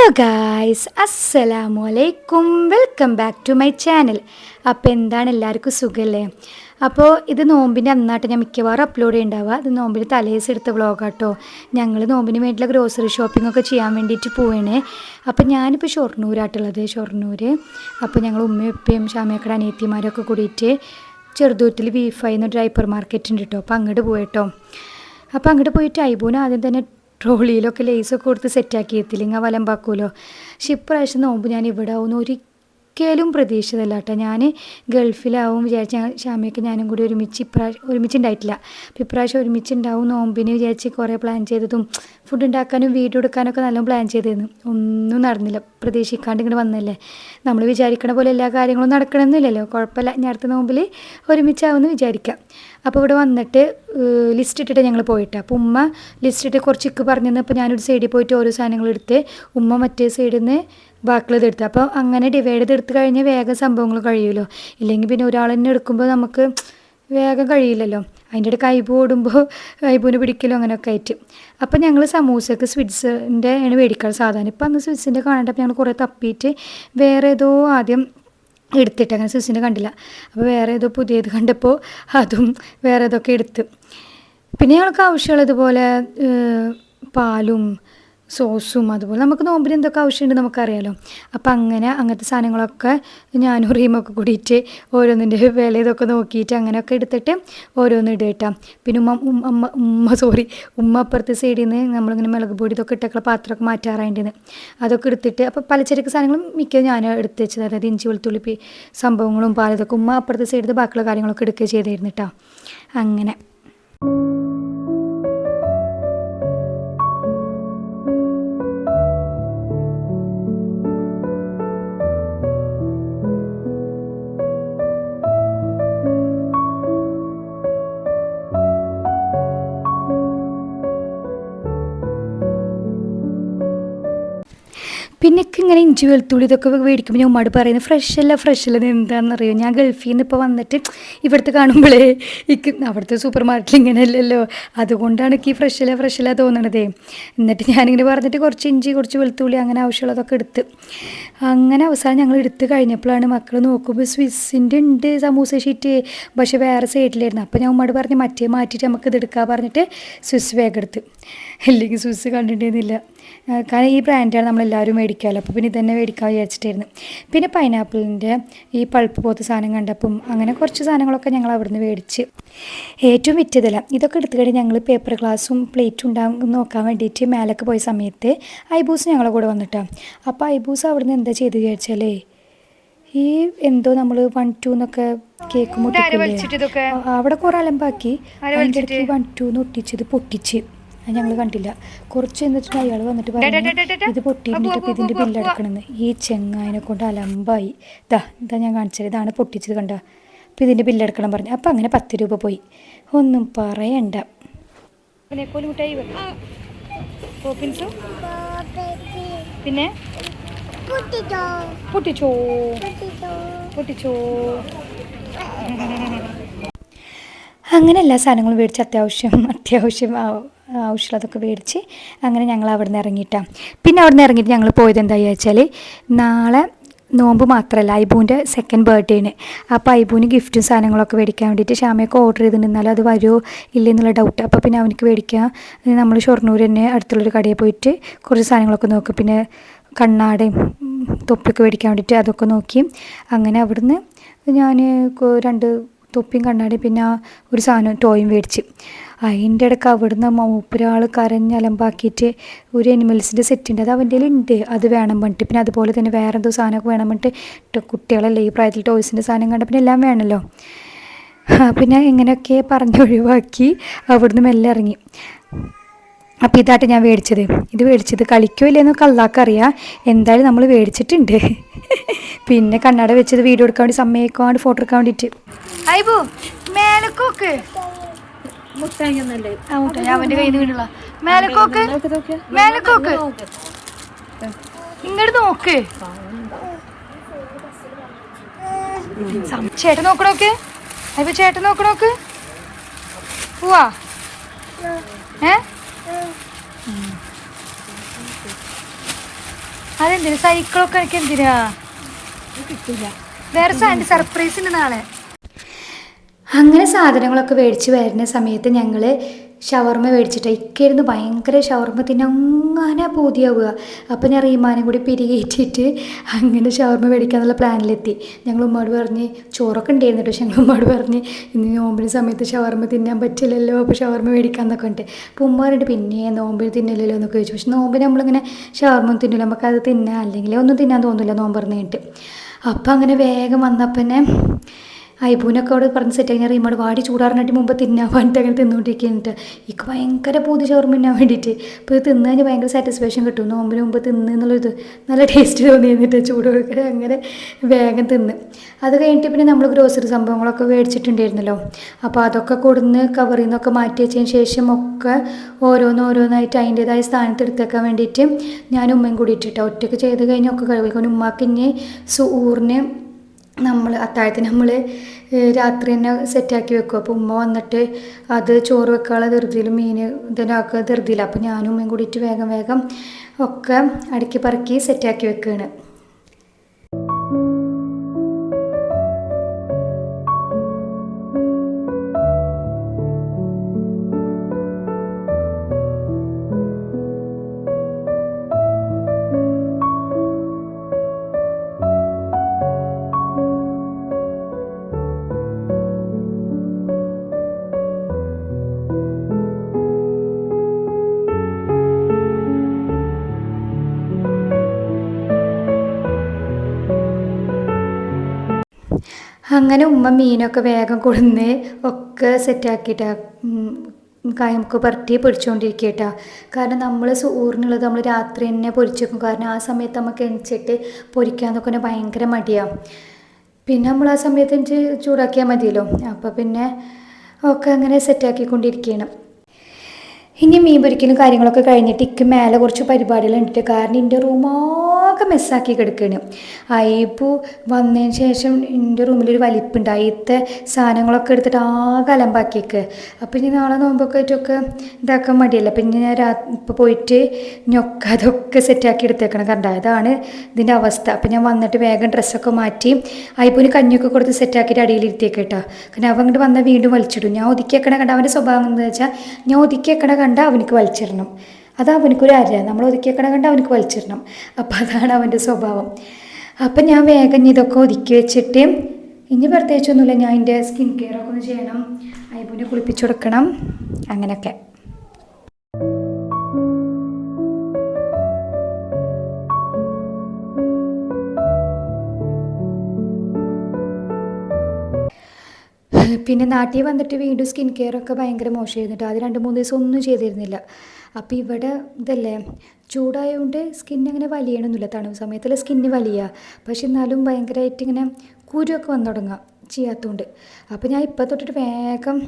Hello guys, അസ്സലാമു അലൈക്കും. Welcome back to my channel. അപ്പോൾ എന്താണ്, എല്ലാവർക്കും സുഖമല്ലേ? അപ്പോൾ ഇത് നോമ്പിൻ്റെ അന്നാട്ട് ഞാൻ മിക്കവാറും അപ്ലോഡ് ചെയ്യുന്നുണ്ടാവുക. ഇത് നോമ്പിന് തലേസ് എടുത്ത വ്ളോഗാട്ടോ. ഞങ്ങൾ നോമ്പിന് വേണ്ടിയിട്ടുള്ള ഗ്രോസറി ഷോപ്പിംഗ് ഒക്കെ ചെയ്യാൻ വേണ്ടിയിട്ട് പോവുകയാണ്. അപ്പോൾ ഞാനിപ്പോൾ ഷൊർണൂരാട്ടുള്ളത്, ഷൊർണൂർ. അപ്പോൾ ഞങ്ങൾ ഉമ്മയും ഉപ്പയും ഷാമേക്കട അനിയത്തിമാരൊക്കെ കൂടിയിട്ട് ചെറുതൂറ്റിൽ V5 എന്നൊരു ഹൈപ്പർ മാർക്കറ്റ് ഉണ്ട് കേട്ടോ. അപ്പോൾ അങ്ങോട്ട് പോയിട്ടോ. അപ്പോൾ അങ്ങോട്ട് പോയിട്ട് ഐബൂന് ആദ്യം തന്നെ ട്രോളിയിലൊക്കെ ലേസൊക്കെ കൊടുത്ത് സെറ്റാക്കി എത്തില്ലെങ്കിൽ വലമ്പാക്കുമല്ലോ. പക്ഷെ ഇപ്രാവശ്യം നോമ്പ് ഞാൻ ഇവിടെ ആവുന്ന ഒരിക്കലും പ്രതീക്ഷിതല്ല കേട്ടോ. ഞാൻ ഗൾഫിലാവും വിചാരിച്ച് ഷാമിയൊക്കെ ഞാനും കൂടി ഒരുമിച്ചുണ്ടായിട്ടില്ല. അപ്പോൾ ഇപ്രാവശ്യം ഒരുമിച്ചുണ്ടാവും നോമ്പിന് വിചാരിച്ച് കുറേ പ്ലാൻ ചെയ്തതും ഫുഡ് ഉണ്ടാക്കാനും വീഡിയോ എടുക്കാനൊക്കെ നല്ലോണം പ്ലാൻ ചെയ്തിരുന്നു. ഒന്നും നടന്നില്ല. പ്രതീക്ഷിക്കാണ്ട് ഇങ്ങോട്ട് വന്നല്ലേ. നമ്മൾ വിചാരിക്കണ പോലെ എല്ലാ കാര്യങ്ങളും നടക്കണമെന്നില്ലല്ലോ. കുഴപ്പമില്ല, ഞാൻ അടുത്ത നോമ്പിൽ ഒരുമിച്ചാവുമെന്ന് വിചാരിക്കാം. അപ്പോൾ ഇവിടെ വന്നിട്ട് ലിസ്റ്റ് ഇട്ടിട്ട് ഞങ്ങൾ പോയിട്ട്, അപ്പോൾ ഉമ്മ ലിസ്റ്റ് ഇട്ട് കുറച്ചൊക്കെ പറഞ്ഞു തന്നു. അപ്പോൾ ഞാനൊരു സൈഡിൽ പോയിട്ട് ഓരോ സാധനങ്ങൾ എടുത്ത് ഉമ്മ മറ്റേ സൈഡിൽ നിന്ന് ബാക്കിയുള്ളത് എടുത്ത്. അപ്പോൾ അങ്ങനെ ഡിവൈഡ് ചെയ്തെടുത്ത് കഴിഞ്ഞാൽ വേഗം സംഭവങ്ങൾ കഴിയുമല്ലോ. ഇല്ലെങ്കിൽ പിന്നെ ഒരാൾ തന്നെ എടുക്കുമ്പോൾ നമുക്ക് വേഗം കഴിയില്ലല്ലോ. അതിൻ്റെ ഇടയ്ക്ക് ഐബു ഓടുമ്പോൾ ഐബുവിന് പിടിക്കലോ അങ്ങനെയൊക്കെ ആയിട്ട്. അപ്പോൾ ഞങ്ങൾ സമൂസക്ക് സ്വിറ്റ്സിൻ്റെ ആണ് മേടിക്കാറ് സാധാരണ. ഇപ്പം അന്ന് സ്വിറ്റ്സിൻ്റെ കാണേണ്ടപ്പോൾ ഞങ്ങൾ കുറേ തപ്പിയിട്ട് വേറെ ഏതോ ആദ്യം എടുത്തിട്ട്, അങ്ങനെ സ്വിസിൻ്റെ കണ്ടില്ല. അപ്പോൾ വേറെ ഏതോ പുതിയത് കണ്ടപ്പോൾ അതും വേറെ ഏതൊക്കെ എടുത്ത്. പിന്നെ ഞങ്ങൾക്ക് ആവശ്യമുള്ളതുപോലെ പാലും സോസും അതുപോലെ നമുക്ക് നോമ്പിന് എന്തൊക്കെ ആവശ്യമുണ്ട് നമുക്കറിയാലോ. അപ്പം അങ്ങനത്തെ സാധനങ്ങളൊക്കെ ഞാനും റീമൊക്കെ കൂടിയിട്ട് ഓരോന്നിൻ്റെ വില ഇതൊക്കെ നോക്കിയിട്ട് അങ്ങനെയൊക്കെ എടുത്തിട്ട് ഓരോന്ന് ഇടുക. പിന്നെ ഉമ്മ അപ്പുറത്തെ സൈഡിൽ നിന്ന് നമ്മളിങ്ങനെ മുളക് പൊടി ഇതൊക്കെ ഇട്ടൊക്കെ പാത്രമൊക്കെ മാറ്റാറായിട്ടുണ്ട്. അതൊക്കെ എടുത്തിട്ട് അപ്പോൾ പലചരക്ക് സാധനങ്ങളും മിക്കത് ഞാൻ എടുത്ത് വെച്ചത്. അതായത് ഇഞ്ചി വെളുത്തുള്ളി സംഭവങ്ങളും പാലതൊക്കെ ഉമ്മ അപ്പുറത്തെ സൈഡിൽ ബാക്കിയുള്ള കാര്യങ്ങളൊക്കെ എടുക്കുക ചെയ്തിരുന്നു കേട്ടോ. അങ്ങനെ പിന്നെയൊക്കെ ഇങ്ങനെ ഇഞ്ചി വെളുത്തുള്ളി ഇതൊക്കെ മേടിക്കുമ്പോൾ ഞാൻ ഉമ്മാട് പറയുന്നത് ഫ്രഷ് അല്ല എന്താണെന്നറിയോ. ഞാൻ ഗൾഫിൽ നിന്ന് ഇപ്പോൾ വന്നിട്ട് ഇവിടുത്തെ കാണുമ്പോഴേ അവിടുത്തെ സൂപ്പർ മാർക്കറ്റിൽ ഇങ്ങനെയല്ലല്ലോ, അതുകൊണ്ടാണ് എനിക്ക് ഈ ഫ്രഷ് അല്ല തോന്നണതേ. എന്നിട്ട് ഞാനിങ്ങനെ പറഞ്ഞിട്ട് കുറച്ച് ഇഞ്ചി കുറച്ച് വെളുത്തുള്ളി അങ്ങനെ ആവശ്യമുള്ളതൊക്കെ എടുത്ത് അങ്ങനെ അവസാനം ഞങ്ങൾ എടുത്ത് കഴിഞ്ഞപ്പോഴാണ് മക്കൾ നോക്കുമ്പോൾ സ്വിസ്സിൻ്റെ ഉണ്ട് സമൂസ ഷീറ്റ്, പക്ഷേ വേറെ സൈഡിലായിരുന്നു. അപ്പോൾ ഞാൻ ഉമ്മാട് പറഞ്ഞ് മറ്റേ മാറ്റിയിട്ട് നമുക്ക് ഇത് എടുക്കാൻ പറഞ്ഞിട്ട് സ്വിസ് വേഗം എടുത്ത്. അല്ലെങ്കിൽ സ്വിസ് കണ്ടിട്ടുന്നില്ല. കാരണം ഈ ബ്രാൻഡാണ് നമ്മളെല്ലാവരും മേടിക്കാമല്ലോ. അപ്പോൾ പിന്നെ ഇതന്നെ മേടിക്കാൻ വിചാരിച്ചിട്ടായിരുന്നു. പിന്നെ പൈനാപ്പിളിൻ്റെ ഈ പൾപ്പ് പോലത്തെ സാധനം കണ്ടപ്പം അങ്ങനെ കുറച്ച് സാധനങ്ങളൊക്കെ ഞങ്ങൾ അവിടുന്ന് മേടിച്ച്. ഏറ്റവും വിറ്റതല്ല ഇതൊക്കെ എടുത്തു കഴിഞ്ഞ് ഞങ്ങൾ പേപ്പർ ഗ്ലാസും പ്ലേറ്റും ഉണ്ടാകും നോക്കാൻ വേണ്ടിയിട്ട് മേലൊക്കെ പോയ സമയത്ത് ഐബൂസ് ഞങ്ങളെ കൂടെ വന്നിട്ടാണ്. അപ്പോൾ ഐബൂസ് അവിടുന്ന് എന്താ ചെയ്ത് വിചാരിച്ചാലേ, ഈ എന്തോ നമ്മൾ 1, 2 എന്നൊക്കെ കേക്ക് മുട്ടിക്കില്ലേ, അവിടെ കുറേ അലമ്പാക്കി അതിൻ്റെ ഇടയ്ക്ക് 1, 2 എന്ന് ഒട്ടിച്ചത് പൊട്ടിച്ച്. ഞങ്ങൾ കണ്ടില്ല. കുറച്ച് എന്നിട്ട് അയാൾ വന്നിട്ട് പറഞ്ഞു ഇത് പൊട്ടിയിരുന്നിട്ടപ്പോൾ ഇതിൻ്റെ ബില്ലടക്കണമെന്ന്. ഈ ചെങ്ങായിനെ കൊണ്ട് അലമ്പായി. ഇതാ ഞാൻ കാണിച്ചത്, ഇതാണ് പൊട്ടിച്ചത് കണ്ട. അപ്പോൾ ഇതിൻ്റെ ബില്ലടക്കണം പറഞ്ഞു. അപ്പോൾ അങ്ങനെ 10 രൂപ പോയി. ഒന്നും പറയണ്ട. പിന്നെ പൊട്ടിച്ചോ അങ്ങനെ എല്ലാ സാധനങ്ങളും മേടിച്ച് അത്യാവശ്യം ആവശ്യമുള്ളതൊക്കെ മേടിച്ച് അങ്ങനെ ഞങ്ങൾ അവിടെ നിന്ന് ഇറങ്ങിയിട്ടാണ്. പിന്നെ അവിടെ നിന്ന് ഇറങ്ങിയിട്ട് ഞങ്ങൾ പോയത് എന്താണെന്ന് വെച്ചാൽ, നാളെ നോമ്പ് മാത്രമല്ല ഐബൂൻ്റെ സെക്കൻഡ് ബർത്ത്ഡേന്. അപ്പോൾ ഐബൂന് ഗിഫ്റ്റും സാധനങ്ങളൊക്കെ മേടിക്കാൻ വേണ്ടിയിട്ട് ഷാമയൊക്കെ ഓർഡർ ചെയ്തിട്ടുണ്ടെന്നാലും അത് വരുമോ ഇല്ലെന്നുള്ള ഡൗട്ട്. അപ്പോൾ പിന്നെ അവനക്ക് മേടിക്കാൻ നമ്മൾ ഷൊർണൂർ തന്നെ അടുത്തുള്ളൊരു കടയിൽ പോയിട്ട് കുറച്ച് സാധനങ്ങളൊക്കെ നോക്കും. പിന്നെ കണ്ണാടയും തൊപ്പിയൊക്കെ മേടിക്കാൻ വേണ്ടിയിട്ട് അതൊക്കെ നോക്കി. അങ്ങനെ അവിടുന്ന് ഞാൻ 2 തൊപ്പിയും കണ്ണാടിയും പിന്നെ ഒരു സാധനം ടോയും മേടിച്ച്. അതിൻ്റെ ഇടയ്ക്ക് അവിടുന്ന് മൂപ്പരാൾ കരഞ്ഞലമ്പാക്കിയിട്ട് ഒരു എനിമൽസിൻ്റെ സെറ്റുണ്ട്, അത് അവൻ്റെ ഉണ്ട്, അത് വേണം പറഞ്ഞിട്ട്. പിന്നെ അതുപോലെ തന്നെ വേറെ എന്തോ സാധനമൊക്കെ വേണം പറഞ്ഞിട്ട്. കുട്ടികളല്ലേ ഈ പ്രായത്തിൽ ടോയ്സിൻ്റെ സാധനം കണ്ട പിന്നെ എല്ലാം വേണമല്ലോ. പിന്നെ എങ്ങനെയൊക്കെ പറഞ്ഞൊഴിവാക്കി അവിടുന്ന് മെല്ലെ ഇറങ്ങി. അപ്പോൾ ഇതായിട്ട് ഞാൻ മേടിച്ചത് കളിക്കോ ഇല്ലെന്ന് കള്ളാക്കറിയാം. എന്തായാലും നമ്മൾ മേടിച്ചിട്ടുണ്ട്. പിന്നെ കണ്ണാട വെച്ചത് വീഡിയോ എടുക്കാൻ വേണ്ടി സമ്മതിക്കാണ്ട് ഫോട്ടോ എടുക്കാൻ വേണ്ടിയിട്ട്. ഐബു മേലക്കോക്ക് അവൻ്റെ കയ്യിൽ നിന്ന് വീണുള്ള മേലക്കോക്ക് ഇങ്ങോട്ട് നോക്ക്. ചേട്ടൻ നോക്കണോക്ക്. ഐബു ചേട്ടൻ നോക്കണോക്ക്. പോവാ അതെന്തിനാ സൈക്കിളൊക്കെ എനിക്ക് എന്തിനാ കിട്ടില്ല, വേറെ സാധനം സർപ്രൈസ് ഉണ്ട് നാളെ. അങ്ങനെ സാധനങ്ങളൊക്കെ മേടിച്ച് വരുന്ന സമയത്ത് ഞങ്ങൾ ഷവർമ്മ മേടിച്ചിട്ട് ഇക്കായിരുന്നു ഭയങ്കര ഷവർമ്മ തിന്നങ്ങനെ പൂതിയാവുക. അപ്പോൾ ഞാൻ റീമാനും കൂടി പിരികേറ്റിട്ട് അങ്ങനെ ഷവർമ്മ മേടിക്കാന്നുള്ള പ്ലാനിലെത്തി. ഞങ്ങൾ ഉമ്മയോട് പറഞ്ഞ് ചോറൊക്കെ ഉണ്ടായിരുന്നു, പക്ഷെ ഞങ്ങൾ ഉമ്മയോട് പറഞ്ഞ് ഇന്ന് നോമ്പിന് സമയത്ത് ഷവർമ്മ തിന്നാൻ പറ്റില്ലല്ലോ, അപ്പോൾ ഷവർമ്മ മേടിക്കാമെന്നൊക്കെ ഉണ്ട്. അപ്പോൾ ഉമ്മ പറഞ്ഞിട്ട് പിന്നെ നോമ്പിന് തിന്നില്ലല്ലോ എന്നൊക്കെ ചോദിച്ചു. പക്ഷെ നോമ്പിന് നമ്മളിങ്ങനെ ഷവർമ്മ തിന്നില്ല, നമുക്കത് തിന്നാൻ അല്ലെങ്കിൽ ഒന്നും തിന്നാൻ തോന്നില്ല നോമ്പ് പറഞ്ഞിട്ട്. അപ്പം അങ്ങനെ വേഗം വന്നപ്പോൾ തന്നെ ഐബൂനൊക്കെ അവിടെ പറഞ്ഞ് സെറ്റ് കഴിഞ്ഞാൽ റീമോട് വാടി ചൂടാറിനായിട്ട് മുമ്പ് തിന്നാൻ വേണ്ടിയിട്ട് അങ്ങനെ തിന്നുകൊണ്ടിരിക്കുന്നുണ്ട്. എനിക്ക് ഭയങ്കര പൂതി ചോർമ്മ തിന്നാൻ വേണ്ടിയിട്ട്. അപ്പോൾ ഇത് തിന്നു കഴിഞ്ഞാൽ ഭയങ്കര സാറ്റിസ്ഫാക്ഷൻ കിട്ടും. നോമ്പിന് മുമ്പ് തിന്ന് എന്നുള്ളൊരു നല്ല ടേസ്റ്റ് തോന്നി എന്നിട്ട് ചൂട് കൊടുക്കുക അങ്ങനെ വേഗം തിന്ന്. അത് കഴിഞ്ഞിട്ട് പിന്നെ നമ്മൾ ഗ്രോസറി സംഭവങ്ങളൊക്കെ മേടിച്ചിട്ടുണ്ടായിരുന്നല്ലോ. അപ്പോൾ അതൊക്കെ കൊടുന്ന് കവറിൽ നിന്നൊക്കെ മാറ്റി വെച്ചതിന് ശേഷം ഒക്കെ ഓരോന്നായിട്ട് അതിൻ്റേതായ സ്ഥാനത്ത് എടുത്തേക്കാൻ വേണ്ടിയിട്ട് ഞാനും ഉമ്മയും കൂടിയിട്ടിട്ടോ ഒറ്റയ്ക്ക് ചെയ്ത് കഴിഞ്ഞാൽ ഒക്കെ കഴിവിക്കും. ഉമ്മാക്ക് ഇനി സൂറിന് നമ്മൾ അത്താഴത്തിന് നമ്മൾ രാത്രി തന്നെ സെറ്റാക്കി വെക്കും. അപ്പോൾ ഉമ്മ വന്നിട്ട് അത് ചോറ് വെക്കാനുള്ള ധൃതിയിലും മീൻ ഇതിനാക്കുക ധൃതിയില്ല. അപ്പോൾ ഞാനും ഉമ്മയും കൂടിയിട്ട് വേഗം ഒക്കെ അടുക്കി പറക്കി സെറ്റാക്കി വെക്കുകയാണ്. അങ്ങനെ ഉമ്മ മീനൊക്കെ വേഗം കൊടുന്ന് ഒക്കെ സെറ്റാക്കിയിട്ടാ കായമൊക്കെ പുരട്ടി പൊരിച്ചുകൊണ്ടിരിക്കട്ടാ. കാരണം നമ്മൾ സൂറിനുള്ളത് നമ്മൾ രാത്രി തന്നെ പൊരിച്ച് വെക്കും. കാരണം ആ സമയത്ത് നമുക്ക് എണിച്ചിട്ട് പൊരിക്കാന്നൊക്കെ ഭയങ്കര മടിയാണ്. പിന്നെ നമ്മൾ ആ സമയത്ത് ചൂടാക്കിയാൽ മതിയല്ലോ. അപ്പോൾ പിന്നെ ഒക്കെ അങ്ങനെ സെറ്റാക്കിക്കൊണ്ടിരിക്കണം. ഇനി മീൻ പൊരിക്കലും കാര്യങ്ങളൊക്കെ കഴിഞ്ഞിട്ട് ഇക്ക് മേലെ കുറച്ച് പരിപാടികളുണ്ട്. കാരണം എൻ്റെ റൂമാകെ മെസ്സാക്കി കിടക്കുകയാണ്. അയ്യപ്പൂ വന്നതിന് ശേഷം എൻ്റെ റൂമിലൊരു വലിപ്പുണ്ട്. അതിലത്തെ സാധനങ്ങളൊക്കെ എടുത്തിട്ട് ആകെ അലമ്പാക്കിയേക്ക്. അപ്പോൾ ഇനി നാളെ നോമ്പൊക്കെ ആയിട്ടൊക്കെ ഇതാക്കാൻ മടിയല്ല. അപ്പം ഇനി ഞാൻ ഇപ്പോൾ പോയിട്ട് ഞൊക്കെ അതൊക്കെ സെറ്റാക്കി എടുത്തേക്കണം. കണ്ട അതാണ് ഇതിൻ്റെ അവസ്ഥ. അപ്പം ഞാൻ വന്നിട്ട് വേഗം ഡ്രസ്സൊക്കെ മാറ്റി അയ്യപ്പൂന് കഞ്ഞിയൊക്കെ കൊടുത്ത് സെറ്റാക്കിയിട്ട് അടിയിലിരുത്തിയേക്ക് കേട്ടോ. കാരണം അവൻ അങ്ങോട്ട് വന്നാൽ വീണ്ടും വലിച്ചിടും. ഞാൻ ഒതുക്കിയേക്കണ കണ്ട അവൻ്റെ സ്വഭാവം എന്താ വെച്ചാൽ ഞാൻ ഒതുക്കിയേക്കണ കണ്ട അവനക്ക് വലിച്ചിടണം. അത് അവനക്കൊരു ആരാ, നമ്മൾ ഒതുക്കിയേക്കണ കണ്ട അവനക്ക് വലിച്ചിടണം. അപ്പം അതാണ് അവൻ്റെ സ്വഭാവം. അപ്പം ഞാൻ വേഗം ഇതൊക്കെ ഒതുക്കി വെച്ചിട്ട് ഇനി പ്രത്യേകിച്ചൊന്നുമില്ല. ഞാൻ എൻ്റെ സ്കിൻ കെയറൊക്കെ ഒന്ന് ചെയ്യണം, അയ്യപ്പൂനെ കുളിപ്പിച്ചു കൊടുക്കണം, അങ്ങനെയൊക്കെ. പിന്നെ നാട്ടിൽ വന്നിട്ട് വീണ്ടും സ്കിൻ കെയറൊക്കെ ഭയങ്കര മോശമായിരുന്നിട്ട് അത് 2-3 ദിവസം ഒന്നും ചെയ്തിരുന്നില്ല. അപ്പോൾ ഇവിടെ ഇതല്ലേ ചൂടായതുകൊണ്ട് സ്കിന്നങ്ങനെ വലിയണമെന്നില്ല. തണുപ്പ് സമയത്തുള്ള സ്കിന്ന് വലിയ, പക്ഷെ എന്നാലും ഭയങ്കരമായിട്ട് ഇങ്ങനെ കുരുവൊക്കെ വന്നു തുടങ്ങുക ചെയ്യാത്തതുകൊണ്ട്. അപ്പോൾ ഞാൻ ഇപ്പോൾ തൊട്ടിട്ട് വേഗം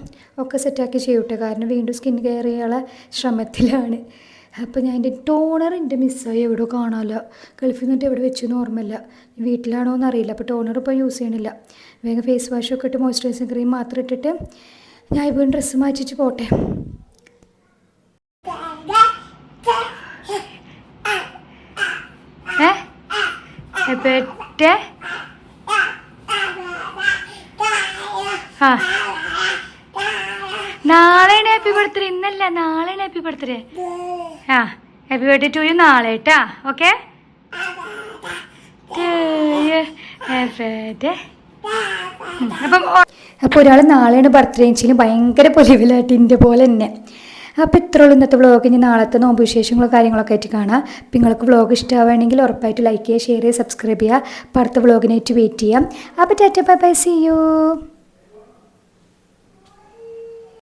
ഒക്കെ സെറ്റാക്കി ചെയ്യട്ടെ. കാരണം വീണ്ടും സ്കിൻ കെയർ ചെയ്യാനുള്ള ശ്രമത്തിലാണ്. അപ്പോൾ ഞാൻ എൻ്റെ ടോണർ എൻ്റെ മിസ്സായി എവിടെയോ കാണാമല്ലോ. ഗൾഫിൽ നിന്നിട്ട് എവിടെ വെച്ചെന്ന് ഓർമ്മയില്ല, വീട്ടിലാണോ എന്നറിയില്ല. അപ്പോൾ ടോണർ ഇപ്പോൾ യൂസ് ചെയ്യണില്ല. വേഗം ഫേസ് വാഷൊക്കെ ഇട്ട് മോയ്സ്ചറൈസിങ് ക്രീം മാത്രം ഇട്ടിട്ട് ഞാൻ ഇപ്പോൾ ഡ്രസ്സ് മാറ്റിച്ച് പോട്ടെ. നാളെയാണ് ഹാപ്പി ബർത്ത്ഡേ, ഇന്നല്ല നാളെയാണ് happy birthday. Happy birthday to you നാളെ കേട്ടാ. ഓക്കെ, അപ്പോൾ ഒരാൾ നാളെയാണ് ബർത്ത്ഡേ ചെയ്യുന്നത്. ഭയങ്കര പൊലിവിലായിട്ട് എൻ്റെ പോലെ തന്നെ. അപ്പോൾ ഇത്രയുള്ളൂ ഇന്നത്തെ വ്ളോഗ്. ഇനി നാളത്തെ നോമ്പ് വിശേഷങ്ങളും കാര്യങ്ങളൊക്കെ ആയിട്ട് കാണാം. അപ്പം നിങ്ങൾക്ക് വ്ളോഗ് ഇഷ്ടമാവുകയാണെങ്കിൽ ഉറപ്പായിട്ട് ലൈക്ക് ചെയ്യുക, ഷെയർ ചെയ്യുക, സബ്സ്ക്രൈബ് ചെയ്യുക. അപ്പോൾ അടുത്ത വ്ളോഗിനായിട്ട് വെയിറ്റ് ചെയ്യാം. അപ്പോൾ tata bye bye, see U.